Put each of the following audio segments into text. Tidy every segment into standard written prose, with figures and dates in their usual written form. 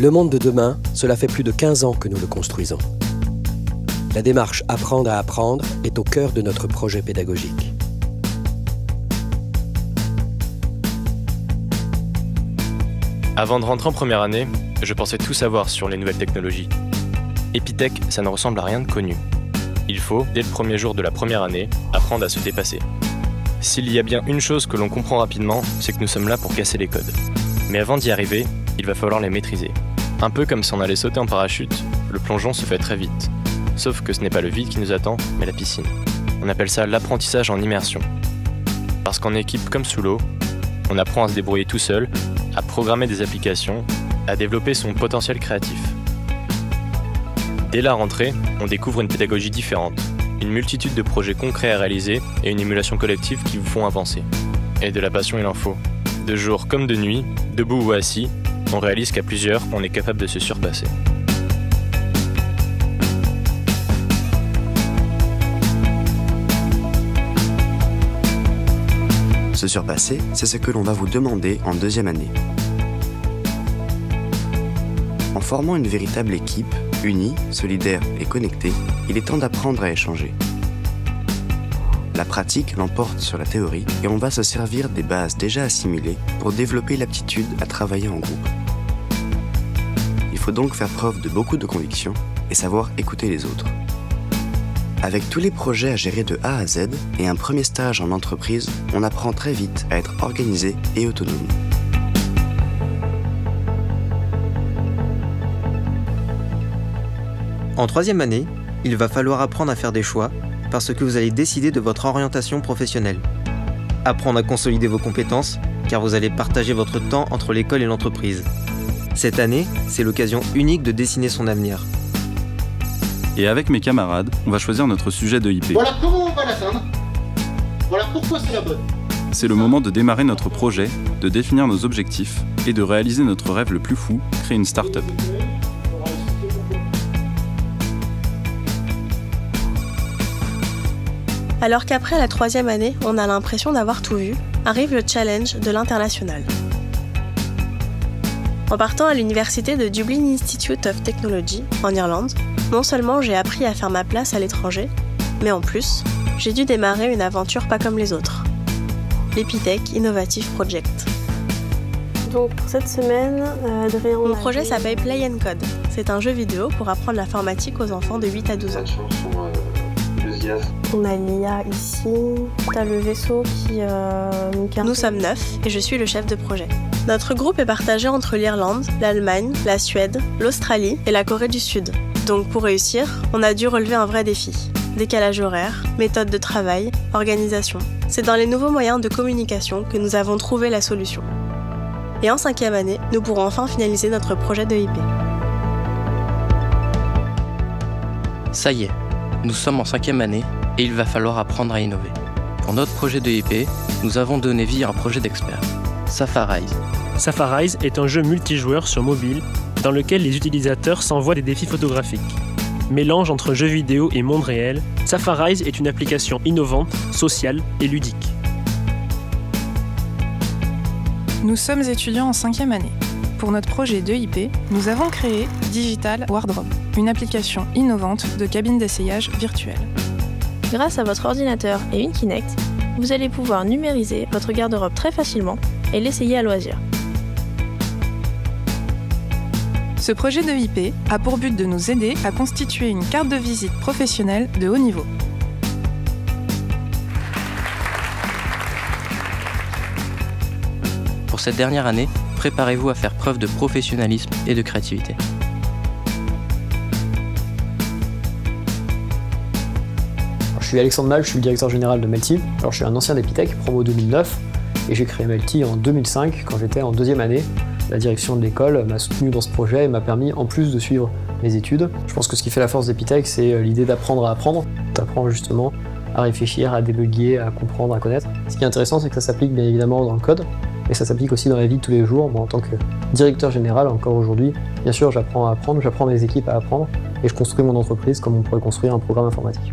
Le monde de demain, cela fait plus de 15 ans que nous le construisons. La démarche Apprendre à apprendre est au cœur de notre projet pédagogique. Avant de rentrer en première année, je pensais tout savoir sur les nouvelles technologies. Epitech, ça ne ressemble à rien de connu. Il faut, dès le premier jour de la première année, apprendre à se dépasser. S'il y a bien une chose que l'on comprend rapidement, c'est que nous sommes là pour casser les codes. Mais avant d'y arriver, il va falloir les maîtriser. Un peu comme si on allait sauter en parachute, le plongeon se fait très vite. Sauf que ce n'est pas le vide qui nous attend, mais la piscine. On appelle ça l'apprentissage en immersion. Parce qu'en équipe comme sous l'eau, on apprend à se débrouiller tout seul, à programmer des applications, à développer son potentiel créatif. Dès la rentrée, on découvre une pédagogie différente, une multitude de projets concrets à réaliser et une émulation collective qui vous font avancer. Et de la passion, il en faut. De jour comme de nuit, debout ou assis, on réalise qu'à plusieurs, on est capable de se surpasser. Se surpasser, c'est ce que l'on va vous demander en deuxième année. En formant une véritable équipe, unie, solidaire et connectée, il est temps d'apprendre à échanger. La pratique l'emporte sur la théorie et on va se servir des bases déjà assimilées pour développer l'aptitude à travailler en groupe. Il faut donc faire preuve de beaucoup de conviction et savoir écouter les autres. Avec tous les projets à gérer de A à Z et un premier stage en entreprise, on apprend très vite à être organisé et autonome. En troisième année, il va falloir apprendre à faire des choix parce que vous allez décider de votre orientation professionnelle. Apprendre à consolider vos compétences car vous allez partager votre temps entre l'école et l'entreprise. Cette année, c'est l'occasion unique de dessiner son avenir. Et avec mes camarades, on va choisir notre sujet de IP. Voilà comment on va l'atteindre. Voilà pourquoi c'est la bonne. C'est le moment de démarrer notre projet, de définir nos objectifs et de réaliser notre rêve le plus fou, créer une start-up. Alors qu'après la troisième année, on a l'impression d'avoir tout vu, arrive le challenge de l'international. En partant à l'université de Dublin Institute of Technology, en Irlande, non seulement j'ai appris à faire ma place à l'étranger, mais en plus, j'ai dû démarrer une aventure pas comme les autres. L'Epitech Innovative Project. Donc pour cette semaine, Adrien... Mon projet s'appelle Play and Code. C'est un jeu vidéo pour apprendre l'informatique aux enfants de 8 à 12 ans. On a l'IA ici, t'as le vaisseau qui... Nous sommes 9 et je suis le chef de projet. Notre groupe est partagé entre l'Irlande, l'Allemagne, la Suède, l'Australie et la Corée du Sud. Donc pour réussir, on a dû relever un vrai défi. Décalage horaire, méthode de travail, organisation. C'est dans les nouveaux moyens de communication que nous avons trouvé la solution. Et en 5e année, nous pourrons enfin finaliser notre projet de IP. Ça y est, nous sommes en 5e année et il va falloir apprendre à innover. Pour notre projet de IP, nous avons donné vie à un projet d'experts, Sappharize. Sappharize est un jeu multijoueur sur mobile dans lequel les utilisateurs s'envoient des défis photographiques. Mélange entre jeux vidéo et monde réel, Sappharize est une application innovante, sociale et ludique. Nous sommes étudiants en 5e année. Pour notre projet de IP, nous avons créé Digital Wardrobe, une application innovante de cabine d'essayage virtuelle. Grâce à votre ordinateur et une Kinect, vous allez pouvoir numériser votre garde-robe très facilement et l'essayer à loisir. Ce projet de IP a pour but de nous aider à constituer une carte de visite professionnelle de haut niveau. Pour cette dernière année, préparez-vous à faire preuve de professionnalisme et de créativité. Je suis Alexandre Mal, je suis le directeur général de Melty. Alors, je suis un ancien d'Epitech, promo 2009, et j'ai créé Melty en 2005 quand j'étais en 2e année. La direction de l'école m'a soutenu dans ce projet et m'a permis, en plus de suivre mes études. Je pense que ce qui fait la force d'Epitech, c'est l'idée d'apprendre à apprendre. Tu apprends justement à réfléchir, à débugger, à comprendre, à connaître. Ce qui est intéressant, c'est que ça s'applique bien évidemment dans le code, mais ça s'applique aussi dans la vie de tous les jours. Moi, en tant que directeur général, encore aujourd'hui, bien sûr, j'apprends à apprendre, j'apprends mes équipes à apprendre, et je construis mon entreprise comme on pourrait construire un programme informatique.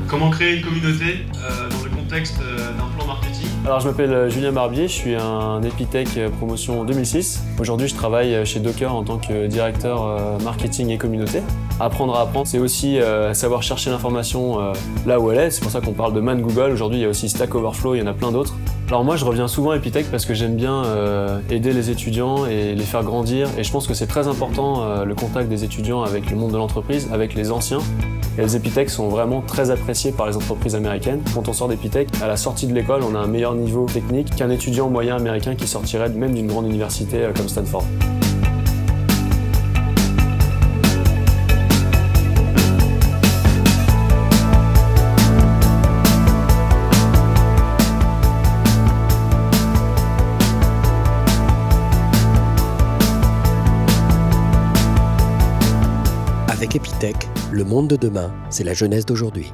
Comment créer une communauté dans le contexte contexte d'un plan marketing? Alors je m'appelle Julien Barbier, je suis un Epitech promotion 2006. Aujourd'hui je travaille chez Docker en tant que directeur marketing et communauté. Apprendre à apprendre, c'est aussi savoir chercher l'information là où elle est. C'est pour ça qu'on parle de Man Google. Aujourd'hui il y a aussi Stack Overflow, il y en a plein d'autres. Alors moi je reviens souvent à Epitech parce que j'aime bien aider les étudiants et les faire grandir. Et je pense que c'est très important le contact des étudiants avec le monde de l'entreprise, avec les anciens. Et les Epitech sont vraiment très appréciés par les entreprises américaines. Quand on sort d'Epitech, à la sortie de l'école, on a un meilleur niveau technique qu'un étudiant moyen américain qui sortirait même d'une grande université comme Stanford. Avec Epitech, le monde de demain, c'est la jeunesse d'aujourd'hui.